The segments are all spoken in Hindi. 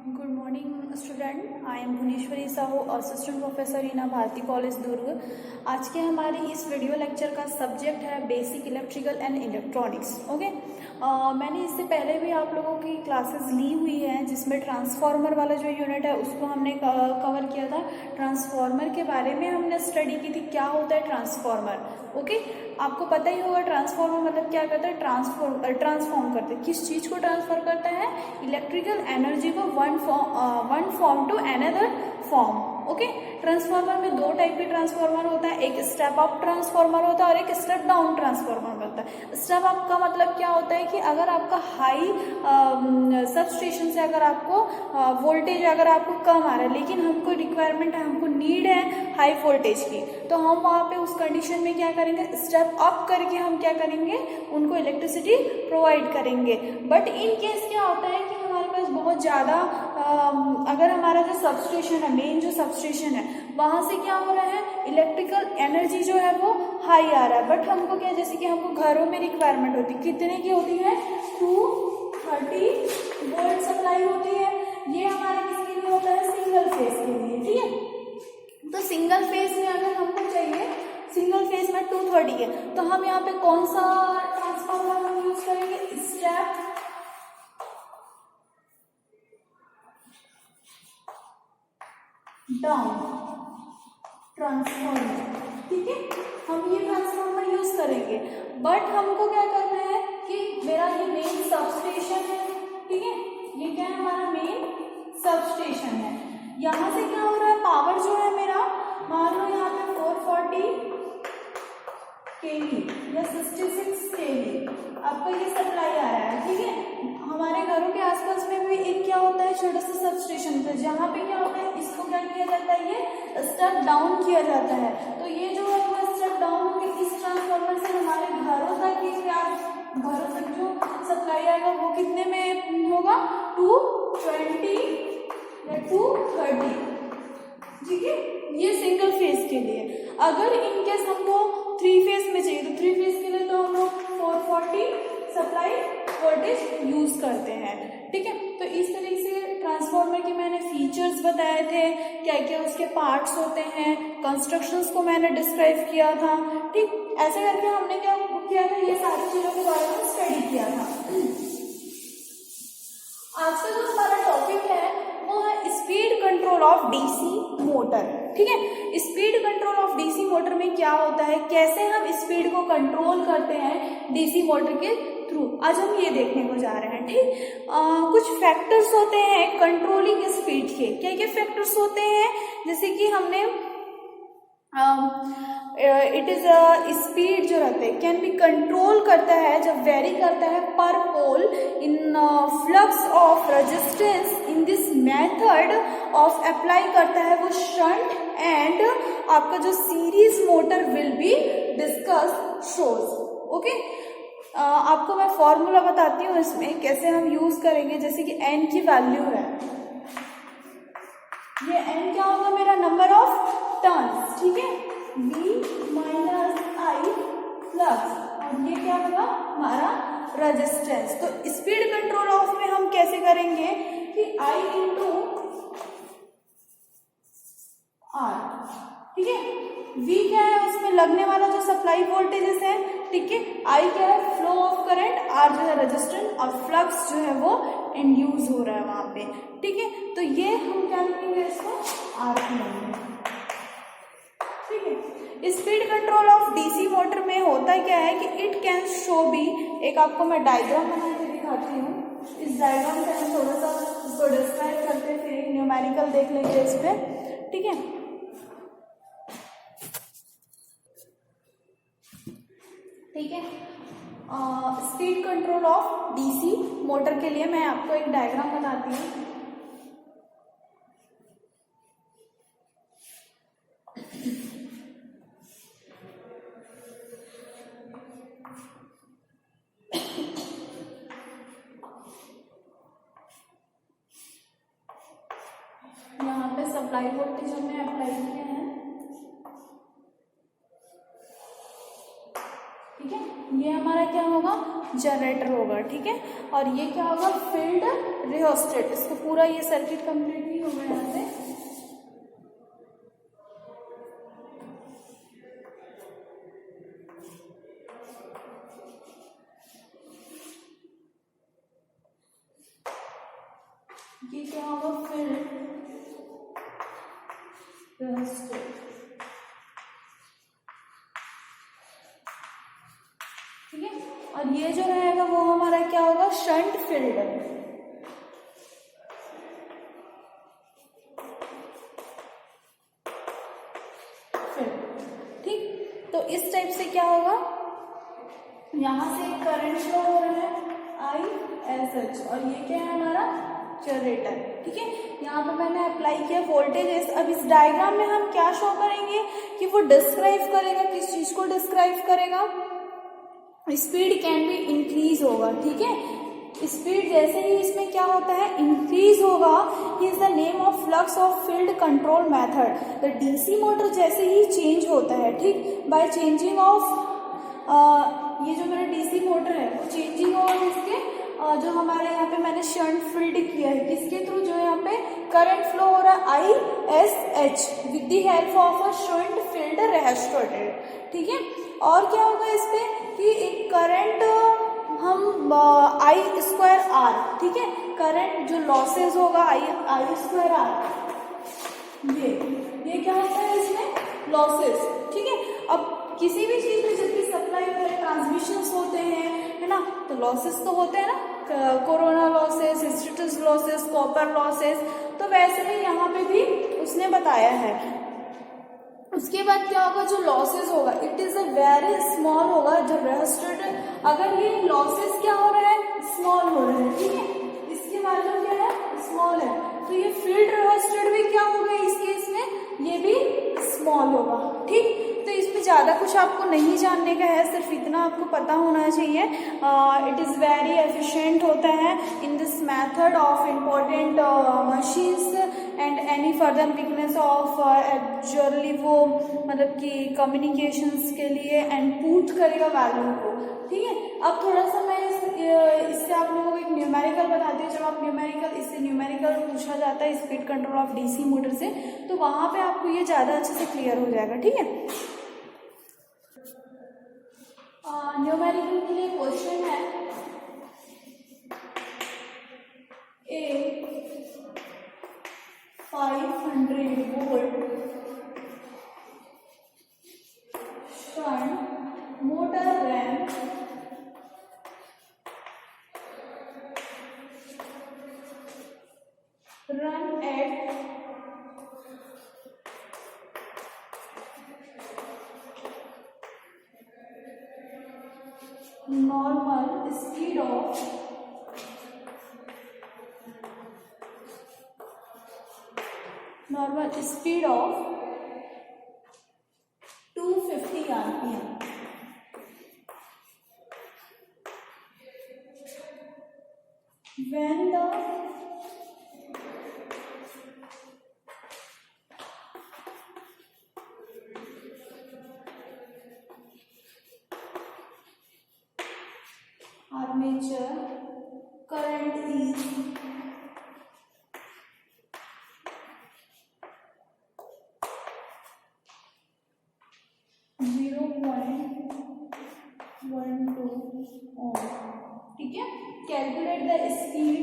Good morning student, I am Bhuvaneshwari Sahu, assistant professor in Bharti College Durg. आज के हमारे इस वीडियो लेक्चर का सब्जेक्ट है basic electrical and electronics. Okay, मैंने इससे पहले भी आप लोगों की क्लासेस ली हुई है जिसमें ट्रांसफार्मर वाला जो यूनिट है उसको हमने कवर किया था। ट्रांसफार्मर के बारे में हमने स्टडी की थी, क्या होता है ट्रांसफार्मर। ओके, आपको पता ही होगा ट्रांसफार्मर मतलब क्या करता है, ट्रांसफॉर्म करता है। किस चीज़ को ट्रांसफर करता है? इलेक्ट्रिकल एनर्जी को one form to another form. Okay, transformer में दो टाइप के ट्रांसफार्मर होता है, एक स्टेप अप ट्रांसफार्मर होता है और एक स्टेप डाउन ट्रांसफार्मर होता है। स्टेप अप का मतलब क्या होता है कि अगर आपका हाई सब स्टेशन से अगर आपको वोल्टेज अगर आपको कम आ रहा है लेकिन हमको रिक्वायरमेंट है, हमको नीड है हाई वोल्टेज की, तो हम वहाँ पे उस कंडीशन में क्या करेंगे, स्टेप अप करके हम क्या करेंगे, उनको इलेक्ट्रिसिटी प्रोवाइड करेंगे। बट इन केस क्या होता है कि हमारे पास बहुत ज़्यादा अगर हमारा जो सबस्टेशन है, मेन जो सबस्टेशन है, वहाँ से क्या हो रहा है, इलेक्ट्रिकल एनर्जी जो है वो हाई आ रहा है। बट हमको क्या, जैसे कि हमको घरों में रिक्वायरमेंट होती है, कितने की होती है, 230 वोल्ट सप्लाई होती है। ये हमारे किसके लिए होता है, सिंगल फेज के लिए। ठीक है, तो सिंगल फेज में अगर हमको चाहिए, सिंगल फेज में 230 है, तो हम यहाँ पे कौन सा ट्रांसफार्मर हम यूज करेंगे, स्टेप डाउन ट्रांसफार्मर। ठीक है, हम ये ट्रांसफार्मर यूज करेंगे। बट हमको क्या करना है कि मेरा ये मेन सबस्टेशन है। ठीक है, ये क्या है, हमारा मेन सबस्टेशन है। यहाँ से क्या हो रहा है, पावर जो है मेरा, मान लो यहाँ पे 440 kV या 66 kV आपका ये सप्लाई आ रहा है। ठीक है, हमारे घरों के आसपास में भी एक क्या होता है, छोटा सा सब स्टेशन होता है, जहाँ पे क्या होता है, इसको क्या किया जाता है, ये स्टेप डाउन किया जाता है। तो ये जो है वो स्टेप डाउन होकर इस ट्रांसफार्मर से हमारे घरों तक की घरों तक जो सप्लाई आएगा वो कितने में होगा, 220 या 230। ठीक है, ये सिंगल फेज के लिए। अगर इनकेस हमको 3 फेज में चाहिए तो 3 फेज के लिए तो हम लोग 440 सप्लाई वोल्टेज यूज करते हैं। ठीक है, तो इस तरीके से ट्रांसफार्मर के मैंने फीचर्स बताए थे, क्या क्या उसके पार्ट्स होते हैं, कंस्ट्रक्शंस को मैंने डिस्क्राइब किया था। ठीक, ऐसे करके हमने क्या किया था, ये सारी चीजों के बारे में स्टडी किया था। आज का जो हमारा टॉपिक है वो है speed control of DC motor. ठीक है, speed control of DC motor में क्या होता है, कैसे हम स्पीड को कंट्रोल करते हैं डीसी मोटर के थ्रू, आज हम ये देखने को जा रहे हैं। ठीक, कुछ फैक्टर्स होते हैं कंट्रोलिंग स्पीड के। क्या क्या फैक्टर्स होते हैं, जैसे कि हमने इट इज स्पीड जो रहता है कैन बी कंट्रोल करता है, जब वेरी करता है पर pole in flux of resistance in this method of apply करता है वो शंट एंड आपका जो series motor will be discuss shows. Okay, आपको मैं फॉर्मूला बताती हूँ इसमें कैसे हम यूज करेंगे। जैसे कि n की वैल्यू है, ये n क्या होगा, मेरा नंबर ऑफ टर्न्स। ठीक है, v माइनस आई फ्लक्स, और ये क्या होगा हमारा रेजिस्टेंस। तो स्पीड कंट्रोल ऑफ में हम कैसे करेंगे कि I इंटू R। ठीक है, V क्या है, उसमें लगने वाला जो सप्लाई वोल्टेजेस है। ठीक है, I क्या है, फ्लो ऑफ करंट, R जो है रेजिस्टेंस, और फ्लक्स जो है वो इंड्यूस हो रहा है वहां पे। ठीक है, तो ये हम क्या लिखेंगे, इसको R लिखेंगे। ठीक है, speed control of DC motor में होता क्या है कि इट कैन शो बी, एक आपको मैं डायग्राम बना के दिखाती हूँ। इस डायग्राम से हम थोड़ा सा इसको डिस्क्राइब करते हैं, फिर एक न्यूमेरिकल देख लेंगे इस पे। ठीक है, ठीक है, speed control of DC motor के लिए मैं आपको एक डायग्राम बताती हूँ। यहाँ पे सप्लाई वोल्टेज हमने अप्लाई किया है। ठीक है, ये हमारा क्या होगा, जनरेटर होगा। ठीक है, और ये क्या होगा, फील्ड रियोस्टेट, इसको पूरा ये सर्किट कंप्लीट नहीं होगा यहाँ से। ये क्या होगा, फील्ड रियोस्टेट। ठीक है, और ये जो रहेगा वो हमारा क्या होगा, शंट फील्ड। ठीक, तो इस टाइप से क्या होगा, यहां से करंट फ्लो हो रहा है ISH, और ये क्या है हमारा जनरेटर। ठीक है, यहाँ पे मैंने अप्लाई किया वोल्टेज। अब इस डायग्राम में हम क्या शो करेंगे कि वो डिस्क्राइब करेगा, किस चीज को डिस्क्राइब करेगा, स्पीड कैन बी इंक्रीज होगा। ठीक है, स्पीड जैसे ही इसमें क्या होता है, इंक्रीज होगा, is the name of flux of field control method. The DC motor जैसे ही चेंज होता है, ठीक, बाय चेंजिंग ऑफ ये जो मेरा डीसी मोटर है वो चेंजिंग और इसके जो हमारे यहाँ पे मैंने शंट फील्ड किया है, किसके थ्रू, जो यहाँ पे करंट फ्लो हो रहा है ISH with the help of a shunt field resistor. ठीक है, और क्या होगा इस पे कि एक करंट हम I²R, ठीक है, करंट जो लॉसेस होगा I²R, ये क्या होता है इसमें, लॉसेस। ठीक है, अब किसी भी चीज में जब भी सप्लाई होता है, ट्रांसमिशन होते हैं, है ना, तो लॉसेस तो होते हैं ना, corona losses, hysteresis losses, copper losses, तो वैसे ही यहाँ पे भी उसने बताया है। उसके बाद क्या होगा, जो लॉसेस होगा it is a very small होगा, जो रेजिस्टेंस, अगर ये लॉसेस क्या हो रहा है, स्मॉल हो रहा है। ठीक है, इसकी वैल्यू क्या है, स्मॉल है, तो ये फील्ड रेजिस्टेंस भी क्या होगा इस केस में, ये भी स्मॉल होगा। ठीक, तो इसमें ज़्यादा कुछ आपको नहीं जानने का है, सिर्फ इतना आपको पता होना चाहिए। इट इज़ वेरी एफिशिएंट होता है इन this method of important machines and any further weakness of actually वो मतलब कि कम्युनिकेशंस के लिए एंड पुट करेगा वैल्यू को। ठीक है, अब थोड़ा सा मैं इससे आप लोगों को एक न्यूमेरिकल बताती हूँ। जब आप न्यूमेरिकल, इससे न्यूमेरिकल पूछा जाता है speed control of DC motor से, तो वहाँ पे आपको ये ज़्यादा अच्छे से क्लियर हो जाएगा। ठीक है, न्यूमेरिकल के लिए क्वेश्चन है, ए 500 volt shunt motor RAM run at normal speed of 250 RPM. When the armature current is 0.12 ohm. ठीक है, calculate the speed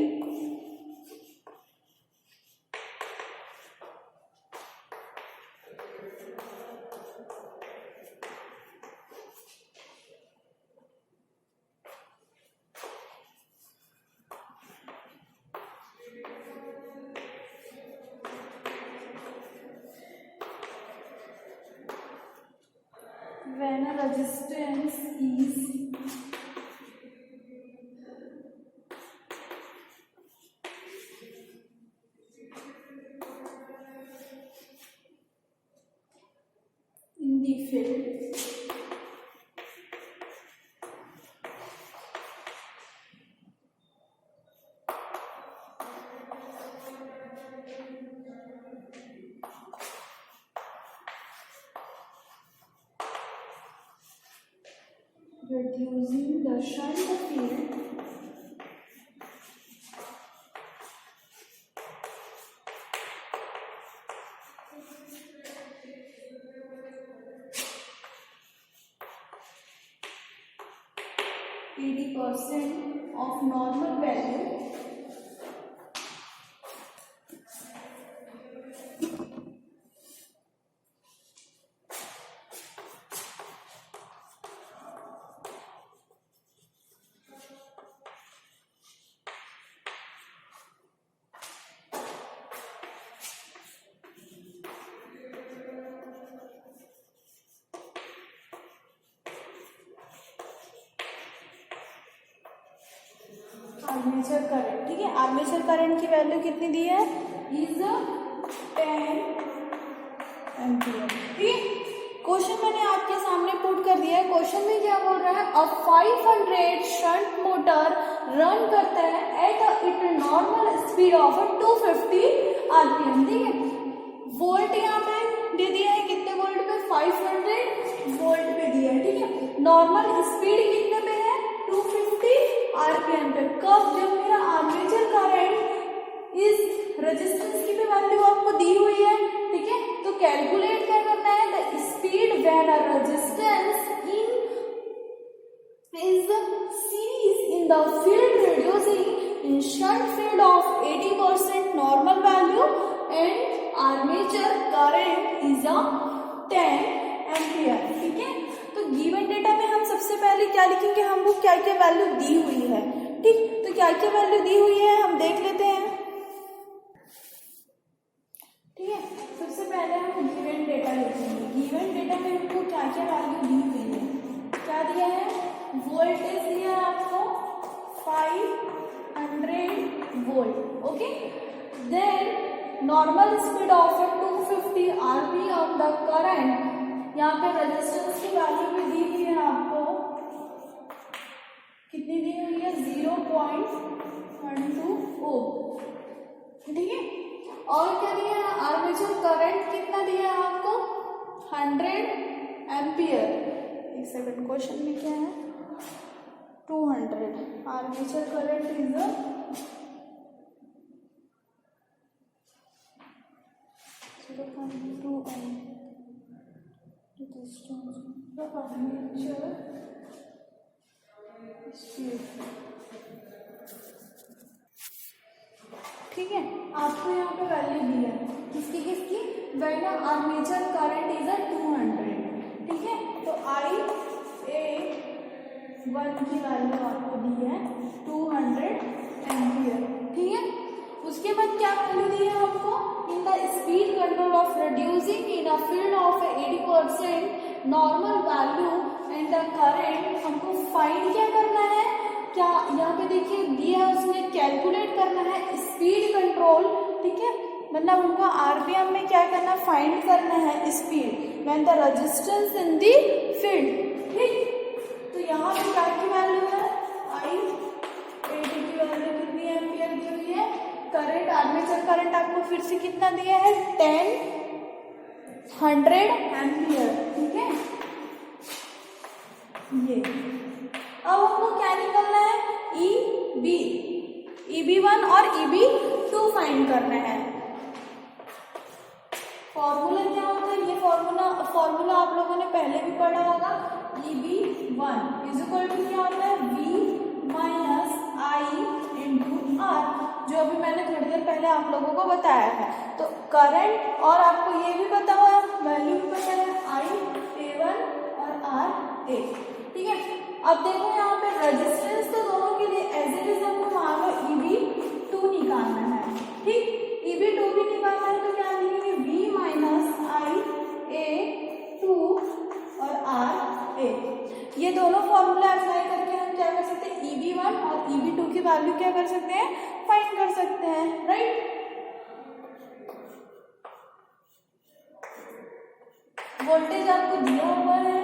when a resistance is in the field. Reducing the shunt field 80% of normal value armature current, ठीक है। आर्मेचर करंट की वैल्यू कितनी दी है, इज 10 एम्पियर, ठीक है। क्वेश्चन मैंने आपके सामने पुट कर दिया है। क्वेश्चन में क्या बोल रहा है, अ 500 शंट मोटर रन करता है at it normal speed of 250 RPM, ठीक है। वोल्ट यहाँ पे दे दिया है, कितने वोल्ट पे, 500 वोल्ट पे दिया है, ठीक है। नॉर्मल स्पीड कितने पे है, 250 आरपीएम पे। कब, जब मेरा आर्मेचर करंट इस रेजिस्टेंस की भी वैल्यू आपको दी हुई है, ठीक है। तो कैलकुलेट क्या करना है, the speed when a resistance is series in the field reducing in shunt field of 80% normal value and armature current is a 10 ampere, ठीक है। तो गिवन डेटा में हम सबसे पहले क्या लिखेंगे, हमको क्या क्या वैल्यू दी हुई है, ठीक। तो क्या क्या वैल्यू दी हुई है हम देख लेते हैं, ठीक है। सबसे पहले हम गिवन डेटा लिखेंगे। गिवन डेटा में हमको क्या क्या वैल्यू दी हुई है, क्या दिया है, वोल्टेज दिया है आपको 500 volt, okay. Then normal speed of 250 RPM the current, यहाँ पे रेजिस्टेंस की वैल्यू भी दी हुई है आपको, कितनी दी हुई है, 0.12 ओम, ठीक है। और क्या दिया है, आर्मेचर करंट कितना दिया है आपको, 100 एम्पियर। एक सेकंड, क्वेश्चन में क्या है, 200 आर्मेचर करंट इज 0.2 ओम। ठीक है, आपको यहाँ पे वैल्यू दी है किसकी किसकी, व्हेन आर्मेचर करंट इज 200, ठीक है। तो IA1 की वैल्यू आपको दी है 200 एम्पियर, ठीक है। उसके बाद क्या वैल्यू दी है आपको, in the speed control of reducing in a field of 80% normal value and the current, हमको फाइंड क्या करना है, क्या यहाँ पे देखिए दिया है, उसने कैलकुलेट करना है स्पीड कंट्रोल, ठीक है। मतलब हमको आरपीएम में क्या करना, फाइंड करना है speed when the resistance in the field, ठीक। तो यहाँ पे क्या की वैल्यू है, I80 की वैल्यू कितनी एम्पियर दी हुई है, करंट, आर्मेचर करंट आपको फिर से कितना दिया है, 100 एम्पियर, ठीक है। ये अब हमको क्या निकलना है, EB1 और EB2 फाइंड करना है। फॉर्मूला क्या होता है, ये फॉर्मूला आप लोगों ने पहले भी पढ़ा होगा, EB1 इज इक्वल टू क्या होता है, V minus I into R, जो अभी मैंने थोड़ी देर पहले आप लोगों को बताया है। तो करंट, और आपको ये भी पता हुआ, वैल्यू भी पता है, IA1 और RA, ठीक है। अब देखो यहाँ पे रेजिस्टेंस तो दोनों के लिए एज इट इज हमको मान लो EB2 निकालना है, ठीक। EB2 भी निकालना है तो क्या लिखेंगे, V माइनस IA2 और RA। ये दोनों फॉर्मूला अप्लाई करके हम क्या कर सकते हैं, EB1 और EB2 की वैल्यू क्या कर सकते हैं, फाइंड कर सकते हैं, राइट। वोल्टेज आपको दिया हुआ है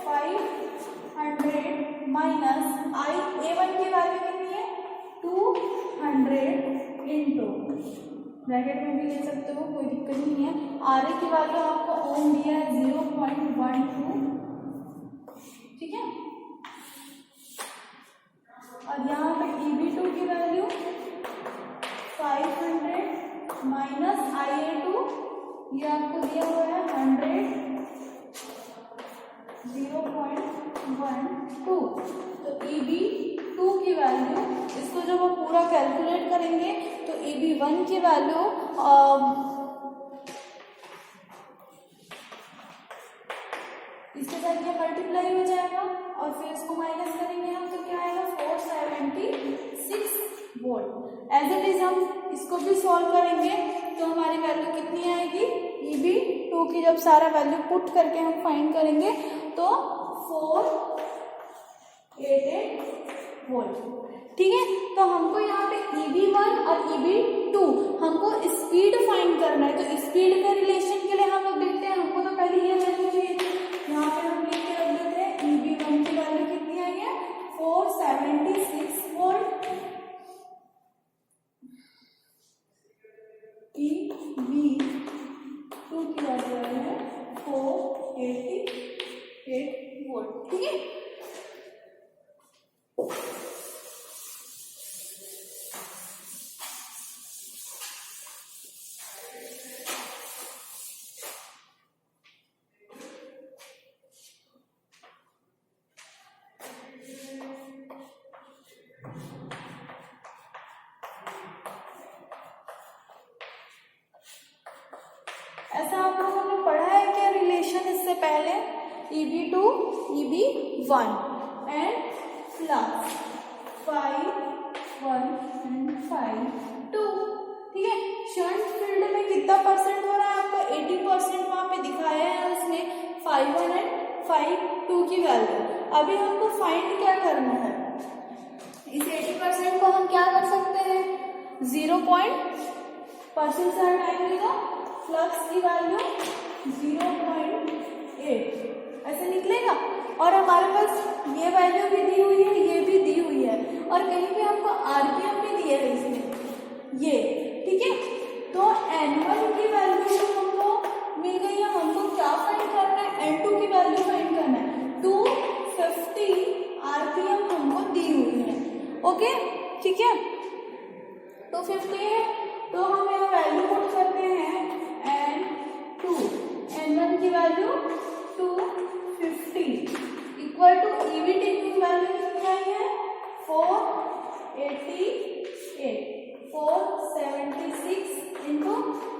500 माइनस IA1 की वैल्यू कितनी है, 200 इंटू, ब्रैकेट में भी ले सकते हो, कोई दिक्कत नहीं है। RA की वैल्यू आपको ओम दिया है 0.12, ठीक है। और यहाँ पे EB2 की वैल्यू 500 माइनस IA2, ये आपको दिया हुआ है 100 0.12। तो EB2 की वैल्यू, इसको जब हम पूरा कैलकुलेट करेंगे तो EB1 की वैल्यू इसके साथ ये मल्टीप्लाई हो जाएगा और फिर इसको माइनस करेंगे हम तो क्या आएगा 476 वोल्ट। एज इट इज हम इसको भी सॉल्व करेंगे तो हमारी वैल्यू कितनी आएगी, EB2 की जब सारा वैल्यू पुट करके हम फाइंड करेंगे तो 488 वोल्ट। ठीक है, तो हमको यहाँ पे EB1 और EB2 हमको स्पीड फाइंड करना है। तो स्पीड के रिलेशन के लिए हम लोग देखते हैं, हमको तो पहले ये वैल्यू चाहिए थी, यहाँ पे हम लिख के रख देते हैं EB1 की वैल्यू कितनी आई है 476 वोल्ट, EB2 की वैल्यू आई है 488 वोल्ट। ठीक है, ऐसा आप लोगों ने पढ़ा है क्या रिलेशन इससे पहले, EB2 EB1 and plus 5 1 and 5 2। ठीक है, शंट फील्ड में कितना परसेंट हो रहा है आपको 80% वहां पे दिखाया है उसने 5 1 and 5 2 की वैल्यू। अभी हमको फाइंड क्या करना है, इस 80% को हम क्या कर सकते हैं 0% से हटाएंगे तो फ्लक्स की वैल्यू 0.8 ऐसे निकलेगा और हमारे पास ये वैल्यू भी दी हुई है, ये भी दी हुई है और कहीं पे हमको RPM भी दिए है इसमें ये। ठीक है, तो N1 की वैल्यू हमको मिल गई है, हमको क्या फाइंड करना है N2 की वैल्यू फाइंड करना है। 250 RPM हमको दी हुई है। ओके, ठीक है, 250 है तो हम यहाँ वैल्यू पुट करते हैं N2, N1 की वैल्यू 250 इक्वल टू EB2 की वैल्यू कितनी आई है 488 476 इंटू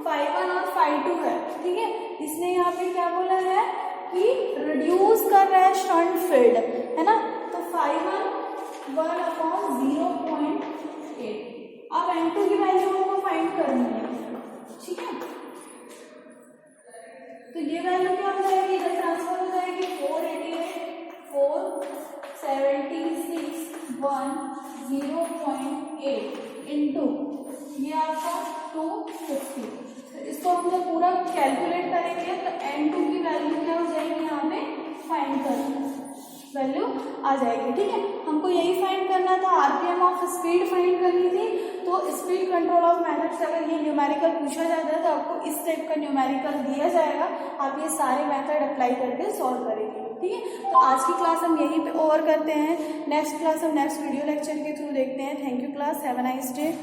51 और 52 है। ठीक है, इसने यहाँ पे क्या बोला है कि रिड्यूस कर रहा है शंट फील्ड, है ना, तो 51 1/0.8। अब N2 की वैल्यू हमको फाइंड करनी है। ठीक है, तो ये वैल्यू क्या हो जाएगी, इधर ट्रांसफर हो जाएगी 488 476 1/0.8 इंटू ये आपका 250। तो इसको हम जब पूरा कैलकुलेट करेंगे तो N2 की वैल्यू क्या हो जाएगी, यहाँ पे फाइंड करना वैल्यू आ जाएगी। ठीक है, हमको यही फाइंड करना था, RPM ऑफ स्पीड फाइंड करनी थी। तो स्पीड कंट्रोल ऑफ मेथड से अगर ये न्यूमेरिकल पूछा जाता है तो आपको इस टाइप का न्यूमेरिकल दिया जाएगा, आप ये सारे मेथड अप्लाई करके सॉल्व करेंगे। ठीक है, तो आज की क्लास हम यहीं पे ओवर करते हैं, नेक्स्ट क्लास हम नेक्स्ट वीडियो लेक्चर के थ्रू देखते हैं। Thank you class, have a nice day.